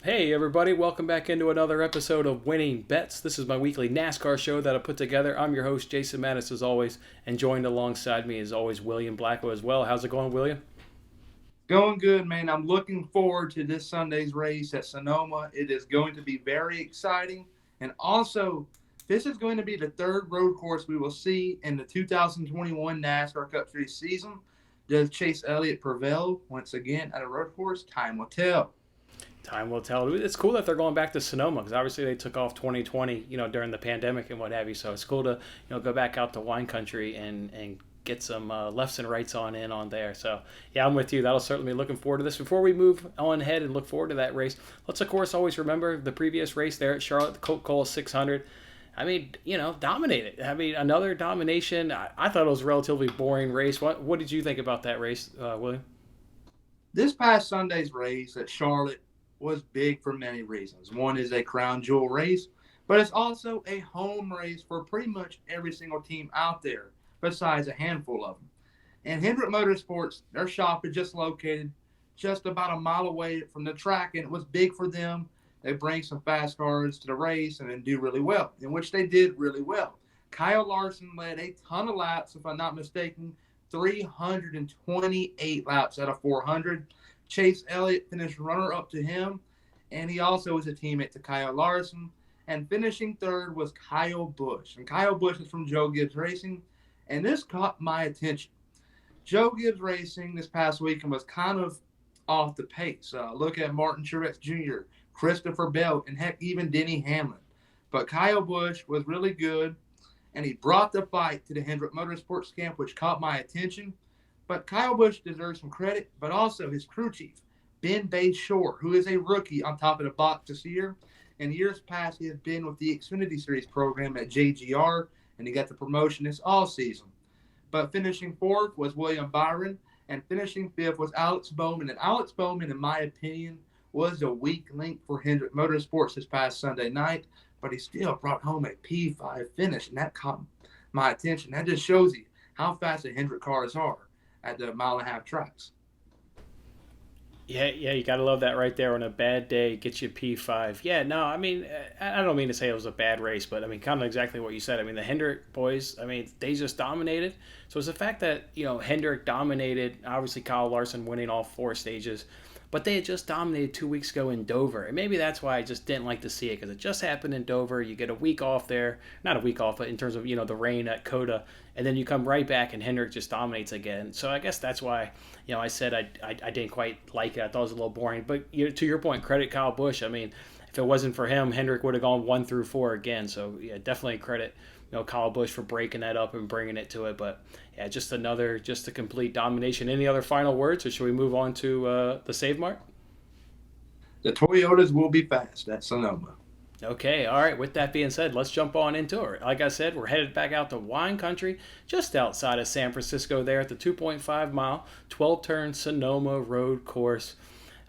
Hey everybody, welcome back into another episode of Winning Bets. This is my weekly NASCAR show that I put together. I'm your host, Jason Mattis, as always, and joined alongside me as always, William Blackwell as well. How's it going, William? Going good, man. I'm looking forward to this Sunday's race at Sonoma. It is going to be very exciting. And also, this is going to be the third road course we will see in the 2021 NASCAR Cup Series season. Does Chase Elliott prevail once again at a road course? Time will tell. Time will tell. It's cool that they're going back to Sonoma because obviously they took off 2020, during the pandemic and what have you. So it's cool to, go back out to wine country and get some lefts and rights on there. So yeah, I'm with you. That'll certainly be looking forward to this. Before we move on ahead and look forward to that race, let's of course always remember the previous race there at Charlotte, the Coca-Cola 600. I mean, dominated. I mean, another domination. I thought it was a relatively boring race. What did you think about that race, William? This past Sunday's race at Charlotte was big for many reasons. One is a crown jewel race, but it's also a home race for pretty much every single team out there, besides a handful of them. And Hendrick Motorsports, their shop is just located just about a mile away from the track, and it was big for them. They bring some fast cars to the race and then do really well, in which they did really well. Kyle Larson led a ton of laps, if I'm not mistaken, 328 laps out of 400. Chase Elliott finished runner-up to him, and he also was a teammate to Kyle Larson. And finishing third was Kyle Busch. And Kyle Busch is from Joe Gibbs Racing, and this caught my attention. Joe Gibbs Racing this past weekend was kind of off the pace. Look at Martin Truex Jr., Christopher Bell, and heck, even Denny Hamlin. But Kyle Busch was really good, and he brought the fight to the Hendrick Motorsports camp, which caught my attention. But Kyle Busch deserves some credit, but also his crew chief, Ben Bayshore, who is a rookie on top of the box this year. In years past, he has been with the Xfinity Series program at JGR, and he got the promotion this all season. But finishing fourth was William Byron, and finishing fifth was Alex Bowman. And Alex Bowman, in my opinion, was a weak link for Hendrick Motorsports this past Sunday night, but he still brought home a P5 finish, and that caught my attention. That just shows you how fast the Hendrick cars are at the mile-and-a-half tracks. Yeah, you gotta love that right there. On a bad day, get you P5. Yeah, no, I mean, I don't mean to say it was a bad race, but I mean, kind of exactly what you said. I mean, the Hendrick boys, I mean, they just dominated. So it's the fact that Hendrick dominated. Obviously, Kyle Larson winning all four stages, but they had just dominated 2 weeks ago in Dover, and maybe that's why I just didn't like to see it because it just happened in Dover. You get a week off there, not a week off, but in terms of the rain at Coda, and then you come right back and Hendrick just dominates again. So I guess that's why I said I didn't quite like it. I thought it was a little boring. But to your point, credit Kyle Busch. I mean, if it wasn't for him, Hendrick would have gone 1 through 4 again. So yeah, definitely credit Kyle Busch for breaking that up and bringing it to it. But yeah, just a complete domination. Any other final words, or should we move on to the Save Mart? The Toyotas will be fast at Sonoma. Okay, all right. With that being said, let's jump on into it. Like I said, we're headed back out to wine country, just outside of San Francisco there at the 2.5 mile, 12 turn Sonoma road course.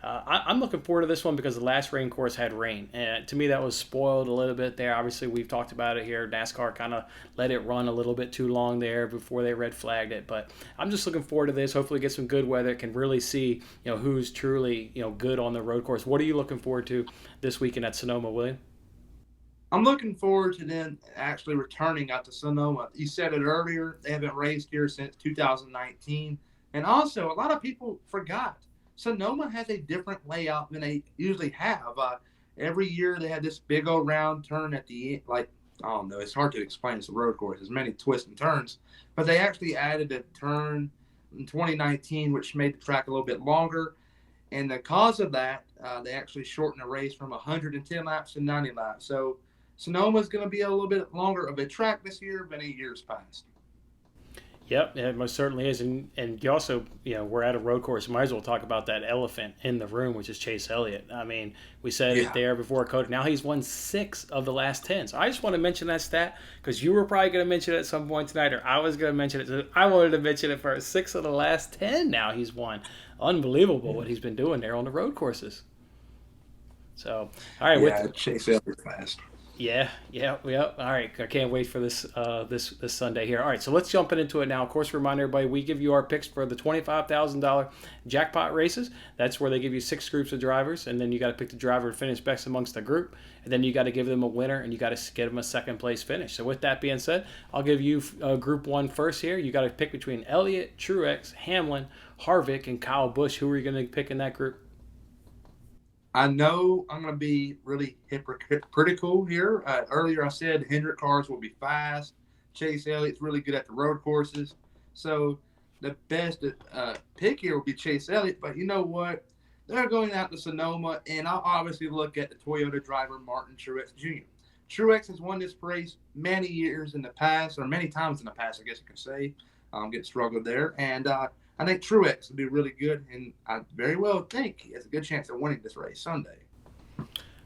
I'm looking forward to this one because the last rain course had rain. And to me, that was spoiled a little bit there. Obviously, we've talked about it here. NASCAR kind of let it run a little bit too long there before they red flagged it. But I'm just looking forward to this. Hopefully, get some good weather. Can really see who's truly good on the road course. What are you looking forward to this weekend at Sonoma, William? I'm looking forward to them actually returning out to Sonoma. You said it earlier, they haven't raced here since 2019. And also, a lot of people forgot Sonoma has a different layout than they usually have. Every year they had this big old round turn at the end. Like, I don't know, it's hard to explain. It's a road course. There's many twists and turns. But they actually added a turn in 2019, which made the track a little bit longer. And the cause of that, they actually shortened the race from 110 laps to 90 laps. So Sonoma's going to be a little bit longer of a track this year than in years past. Yep, it most certainly is, and you also, we're at a road course. Might as well talk about that elephant in the room, which is Chase Elliott. I mean, we said it there before Coda. Now he's won 6 of the last 10. So I just want to mention that stat because you were probably going to mention it at some point tonight, or I was going to mention it. So I wanted to mention it first. 6 of the last 10 now he's won. Unbelievable what he's been doing there on the road courses. So, all right, Chase Elliott fast. Yeah. All right, I can't wait for this Sunday here. All right, so let's jump into it now. Of course, remind everybody we give you our picks for the $25,000 jackpot races. That's where they give you six groups of drivers, and then you got to pick the driver to finish best amongst the group, and then you got to give them a winner, and you got to get them a second place finish. So with that being said, I'll give you Group One first here. You got to pick between Elliott, Truex, Hamlin, Harvick, and Kyle Busch. Who are you going to pick in that group? I know I'm going to be really hypocritical here. Earlier, I said Hendrick cars will be fast. Chase Elliott's really good at the road courses. So the best pick here will be Chase Elliott. But you know what? They're going out to Sonoma, and I'll obviously look at the Toyota driver, Martin Truex Jr. Truex has won this race many years in the past, or many times in the past, I guess you can say. Get struggled there. And I think Truex will be really good, and I very well think he has a good chance of winning this race Sunday.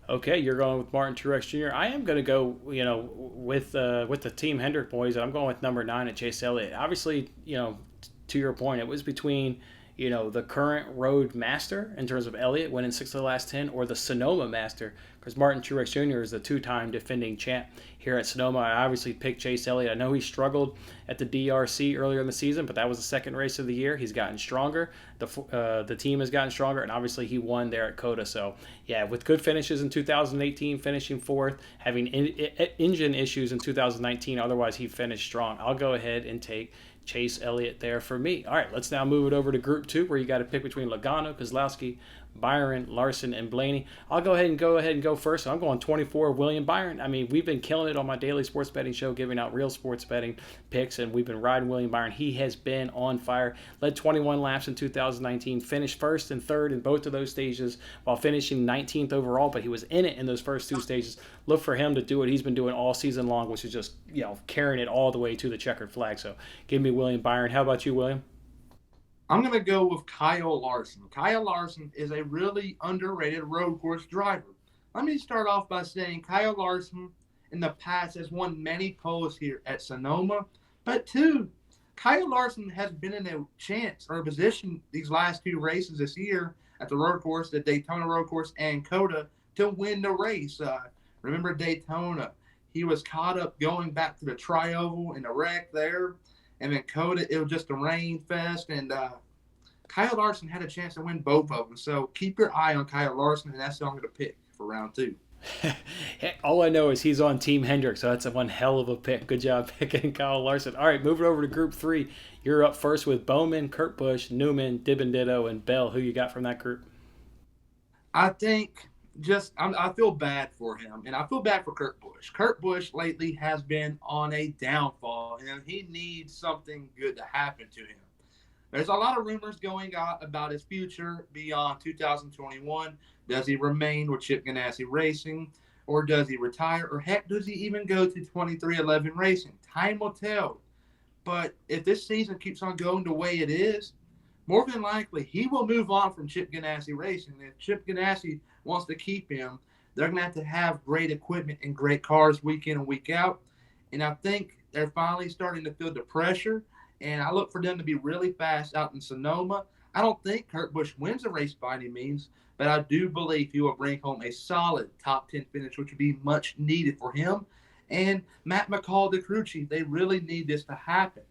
Okay, you're going with Martin Truex Jr. I am going to go, with the Team Hendrick boys. I'm going with number 9 at Chase Elliott. Obviously, to your point, it was between the current road master in terms of Elliott winning 6 of the last 10, or the Sonoma master, because Martin Truex Jr. is the two-time defending champ here at Sonoma. I obviously picked Chase Elliott. I know he struggled at the DRC earlier in the season, but that was the second race of the year. He's gotten stronger. The team has gotten stronger, and obviously he won there at COTA. So, yeah, with good finishes in 2018, finishing fourth, having engine issues in 2019, otherwise he finished strong. I'll go ahead and take Chase Elliott there for me. All right, let's now move it over to Group 2, where you got to pick between Logano, Kozlowski, Byron, Larson, and Blaney. I'll go ahead and go first. So I'm going 24, William Byron. I mean, we've been killing it on my daily sports betting show, giving out real sports betting picks, and we've been riding William Byron. He has been on fire. Led 21 laps in 2019, finished first and third in both of those stages, while finishing 19th overall, but he was in it in those first two stages. Look for him to do what he's been doing all season long, which is just, carrying it all the way to the checkered flag. So give me William Byron. How about you, William? I'm going to go with Kyle Larson. Kyle Larson is a really underrated road course driver. Let me start off by saying Kyle Larson in the past has won many poles here at Sonoma, but two, Kyle Larson has been in a chance or a position these last two races this year at the road course, the Daytona road course and COTA, to win the race. Remember Daytona? He was caught up going back to the tri-oval in a wreck there. And then COTA, it was just a rain fest. And Kyle Larson had a chance to win both of them. So keep your eye on Kyle Larson, and that's who I'm going to pick for round 2. All I know is he's on Team Hendrick, so that's a one hell of a pick. Good job picking Kyle Larson. All right, moving over to Group 3. You're up first with Bowman, Kurt Busch, Newman, Dibenditto, and Bell. Who you got from that group? I think I feel bad for him, and I feel bad for Kurt Busch. Kurt Busch lately has been on a downfall, and he needs something good to happen to him. There's a lot of rumors going on about his future beyond 2021. Does he remain with Chip Ganassi Racing, or does he retire, or heck, does he even go to 2311 Racing? Time will tell. But if this season keeps on going the way it is, more than likely he will move on from Chip Ganassi Racing. If Chip Ganassi wants to keep him, they're going to have great equipment and great cars week in and week out. And I think they're finally starting to feel the pressure. And I look for them to be really fast out in Sonoma. I don't think Kurt Busch wins the race by any means, but I do believe he will bring home a solid top 10 finish, which would be much needed for him. And Matt McCall, the crew chief, they really need this to happen.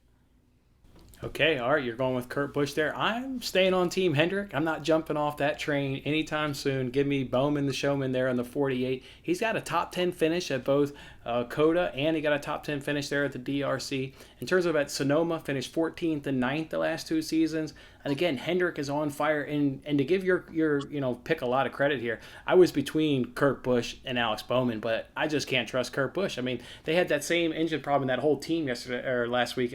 Okay, all right, you're going with Kurt Busch there. I'm staying on Team Hendrick. I'm not jumping off that train anytime soon. Give me Bowman, the showman, there in the 48. He's got a top 10 finish at both COTA, and he got a top 10 finish there at the DRC. In terms of at Sonoma, finished 14th and 9th the last two seasons. And again, Hendrick is on fire. And to give your pick a lot of credit here, I was between Kurt Busch and Alex Bowman, but I just can't trust Kurt Busch. I mean, they had that same engine problem, that whole team yesterday or last week.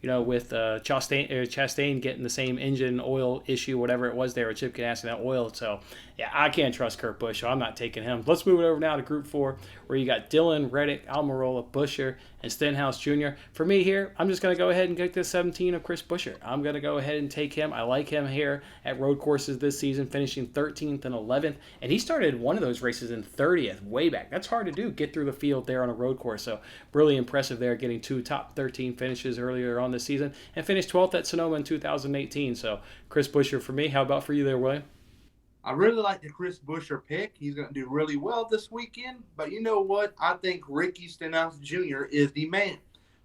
With Chastain getting the same engine oil issue, whatever it was there, with Chip Ganassi, that oil. So, yeah, I can't trust Kurt Busch, so I'm not taking him. Let's move it over now to Group 4, where you got Dillon, Reddick, Almirola, Buescher, and Stenhouse Jr. For me here, I'm just going to go ahead and get this 17 of Chris Buescher. I'm going to go ahead and take him. I like him here at road courses this season, finishing 13th and 11th. And he started one of those races in 30th, way back. That's hard to do, get through the field there on a road course. So, really impressive there, getting 2 top 13 finishes earlier on this season, and finished 12th at Sonoma in 2018. So Chris Buescher for me. How about for you there, William? I really like the Chris Buescher pick. He's going to do really well this weekend. But you know what? I think Ricky Stenhouse Jr. is the man.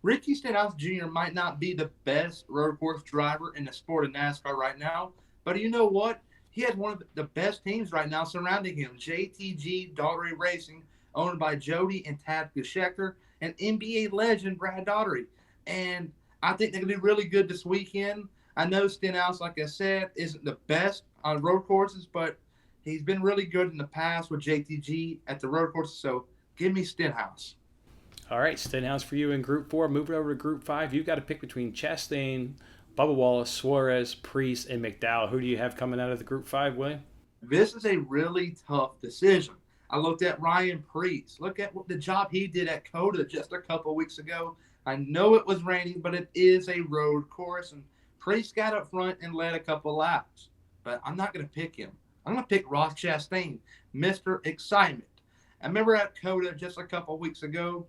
Ricky Stenhouse Jr. might not be the best road course driver in the sport of NASCAR right now. But you know what? He has one of the best teams right now surrounding him. JTG Daugherty Racing, owned by Jody and Tabitha Schechter, and NBA legend Brad Daugherty. And I think they're going to do really good this weekend. I know Stenhouse, like I said, isn't the best on road courses, but he's been really good in the past with JTG at the road courses. So give me Stenhouse. All right, Stenhouse for you in Group 4. Moving over to Group 5, you've got to pick between Chastain, Bubba Wallace, Suarez, Priest, and McDowell. Who do you have coming out of the Group 5, William? This is a really tough decision. I looked at Ryan Priest. Look at the job he did at COTA just a couple weeks ago. I know it was raining, but it is a road course, and Priest got up front and led a couple laps. But I'm not going to pick him. I'm going to pick Ross Chastain, Mr. Excitement. I remember at COTA just a couple weeks ago,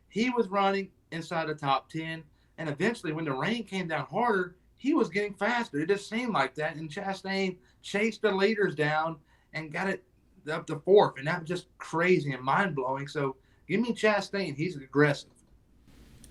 he was running inside the top 10, and eventually when the rain came down harder, he was getting faster. It just seemed like that, and Chastain chased the leaders down and got it up to fourth, and that was just crazy and mind-blowing. So give me Chastain. He's aggressive.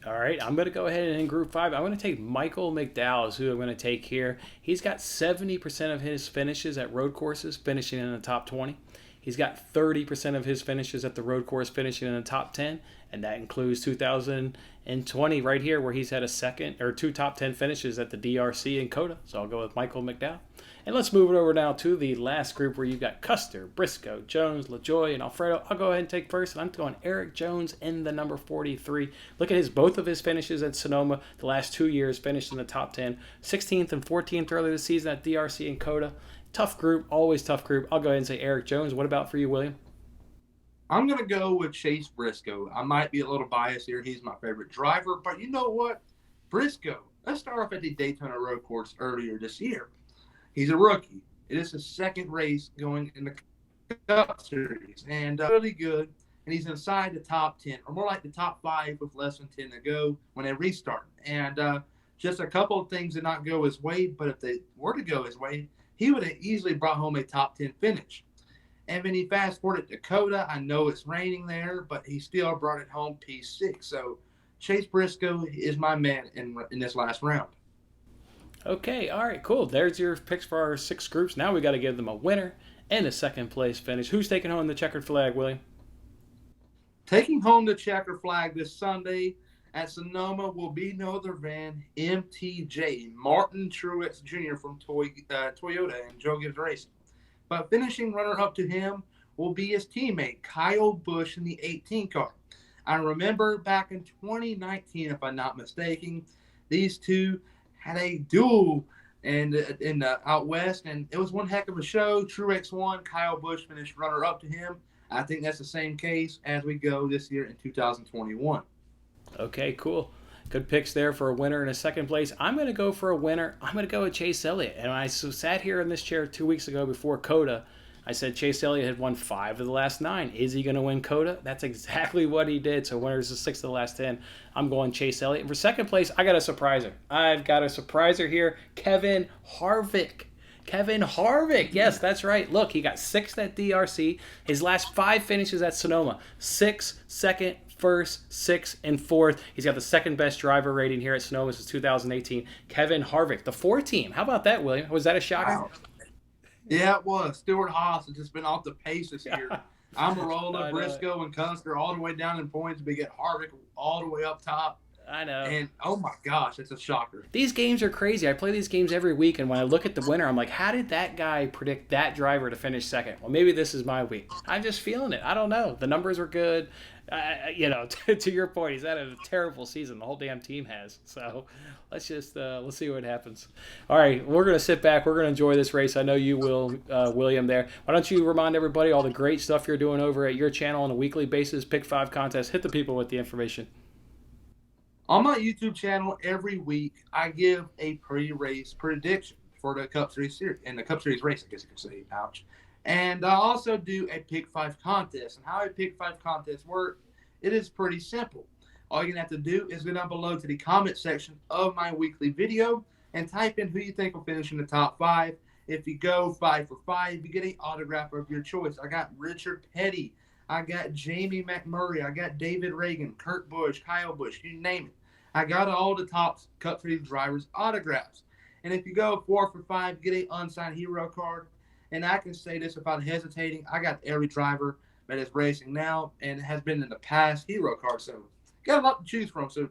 All right, I'm going to go ahead and in Group 5, I'm going to take Michael McDowell is who I'm going to take here. He's got 70% of his finishes at road courses finishing in the top 20. He's got 30% of his finishes at the road course finishing in the top 10, and that includes 2020 right here where he's had two top 10 finishes at the DRC and COTA. So I'll go with Michael McDowell. And let's move it over now to the last group where you've got Custer, Briscoe, Jones, LaJoie, and Alfredo. I'll go ahead and take first, and I'm going Eric Jones in the number 43. Look at both of his finishes at Sonoma the last 2 years, finished in the top 10. 16th and 14th earlier this season at DRC and COTA. Tough group, always tough group. I'll go ahead and say Eric Jones. What about for you, William? I'm going to go with Chase Briscoe. I might be a little biased here. He's my favorite driver. But you know what? Briscoe, let's start off at the Daytona Road Course earlier this year. He's a rookie. It is his second race going in the Cup Series. And really good. And he's inside the top 10, or more like the top 5 with less than 10 to go when they restart. And just a couple of things did not go his way. But if they were to go his way, he would have easily brought home a top 10 finish. And when he fast forwarded to COTA, I know it's raining there, but he still brought it home P6. So Chase Briscoe is my man in this last round. Okay, all right, cool. There's your picks for our 6 groups. Now we got to give them a winner and a second place finish. Who's taking home the checkered flag, William? Taking home the checkered flag this Sunday at Sonoma will be no other than MTJ, Martin Truex Jr. from Toyota and Joe Gibbs Racing. But finishing runner-up to him will be his teammate, Kyle Busch, in the 18 car. I remember back in 2019, if I'm not mistaken, these two had a duel in the out west, and it was one heck of a show. Truex won. Kyle Busch finished runner-up to him. I think that's the same case as we go this year in 2021. Okay, cool. Good picks there for a winner and a second place. I'm going to go for a winner. I'm going to go with Chase Elliott. And when I sat here in this chair 2 weeks ago before COTA, I said Chase Elliott had won 5 of the last 9. Is he going to win COTA? That's exactly what he did. So winner is the 6 of the last 10. I'm going Chase Elliott. And for second place, I got a surpriser. I've got a surpriser here. Kevin Harvick. Kevin Harvick. Yes, that's right. Look, he got 6th at DRC. His last 5 finishes at Sonoma. 6th, 2nd, 1st, 6th, and 4th. He's got the second best driver rating here at Sonoma since 2018. Kevin Harvick, the 4 team. How about that, William? Was that a shocker? Wow. Yeah, it was. Stuart Haas has just been off the pace this year. Almirola, Briscoe, and Custer all the way down in points. We get Harvick all the way up top. I know. And, oh, my gosh, it's a shocker. These games are crazy. I play these games every week, and when I look at the winner, I'm like, how did that guy predict that driver to finish second? Well, maybe this is my week. I'm just feeling it. I don't know. The numbers were good. To your point, he's had a terrible season. The whole damn team has. So let's see what happens. All right, we're going to sit back. We're going to enjoy this race. I know you will, William, there. Why don't you remind everybody all the great stuff you're doing over at your channel on a weekly basis, Pick 5 contest. Hit the people with the information. On my YouTube channel, every week, I give a pre-race prediction for the Cup Series and the Cup Series race, I guess you could say. Ouch. And I also do a Pick 5 contest. And how a Pick 5 contest works, it is pretty simple. All you're going to have to do is go down below to the comment section of my weekly video and type in who you think will finish in the top 5. If you go 5 for 5, you get an autograph of your choice. I got Richard Petty. I got Jamie McMurray. I got David Reagan, Kurt Busch, Kyle Busch, you name it. I got all the top Cup Series drivers' autographs. And if you go 4 for 5, get an unsigned hero card. And I can say this without hesitating, I got every driver that is racing now and has been in the past hero card. So got a lot to choose from. So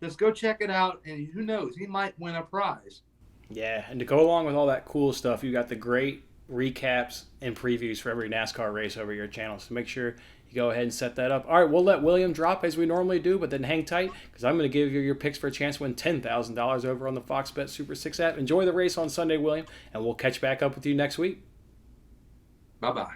just go check it out, and who knows, he might win a prize. Yeah, and to go along with all that cool stuff, you got the great recaps and previews for every NASCAR race over your channel. So make sure you go ahead and set that up. All right, we'll let William drop as we normally do, but then hang tight because I'm going to give you your picks for a chance to win $10,000 over on the Fox Bet Super 6 app. Enjoy the race on Sunday, William, and we'll catch back up with you next week. Bye-bye.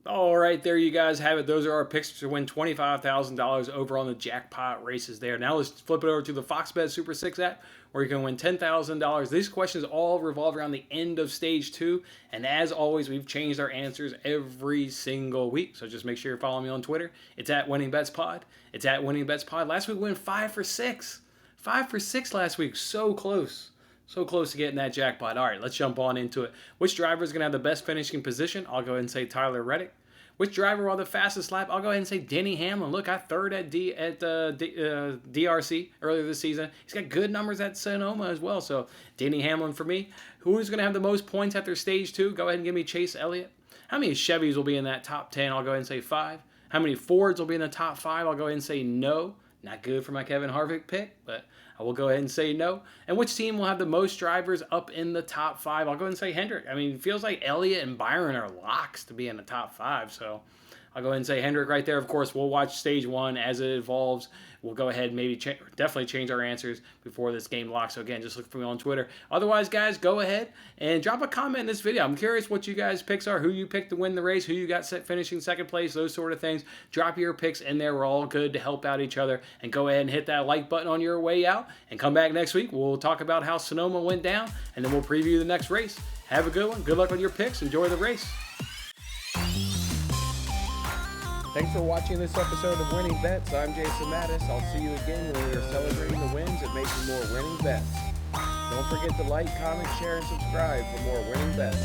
All right, there you guys have it. Those are our picks to win $25,000 over on the Jackpot Races there. Now let's flip it over to the Fox Bet Super 6 app where you can win $10,000. These questions all revolve around the end of Stage 2. And as always, we've changed our answers every single week. So just make sure you're following me on Twitter. It's at Winning Bets Pod. It's at Winning Bets Pod. Last week we went 5 for 6. 5 for 6 last week. So close. So close to getting that jackpot. All right, let's jump on into it. Which driver is going to have the best finishing position? I'll go ahead and say Tyler Reddick. Which driver will have the fastest lap? I'll go ahead and say Denny Hamlin. Look, I third at DRC earlier this season. He's got good numbers at Sonoma as well. So Denny Hamlin for me. Who's going to have the most points after Stage 2? Go ahead and give me Chase Elliott. How many Chevys will be in that top 10? I'll go ahead and say 5. How many Fords will be in the top 5? I'll go ahead and say no. Not good for my Kevin Harvick pick, but I will go ahead and say no. And which team will have the most drivers up in the top 5? I'll go ahead and say Hendrick. I mean, it feels like Elliott and Byron are locks to be in the top 5, so I'll go ahead and say Hendrick right there. Of course, we'll watch Stage 1 as it evolves. We'll go ahead and maybe definitely change our answers before this game locks. So again, just look for me on Twitter. Otherwise, guys, go ahead and drop a comment in this video. I'm curious what you guys' picks are, who you picked to win the race, who you got finishing second place, those sort of things. Drop your picks in there. We're all good to help out each other. And go ahead and hit that like button on your way out. And come back next week. We'll talk about how Sonoma went down, and then we'll preview the next race. Have a good one. Good luck with your picks. Enjoy the race. Thanks for watching this episode of Winning Bets. I'm Jason Mattis. I'll see you again when we are celebrating the wins and making more winning bets. Don't forget to like, comment, share, and subscribe for more winning bets.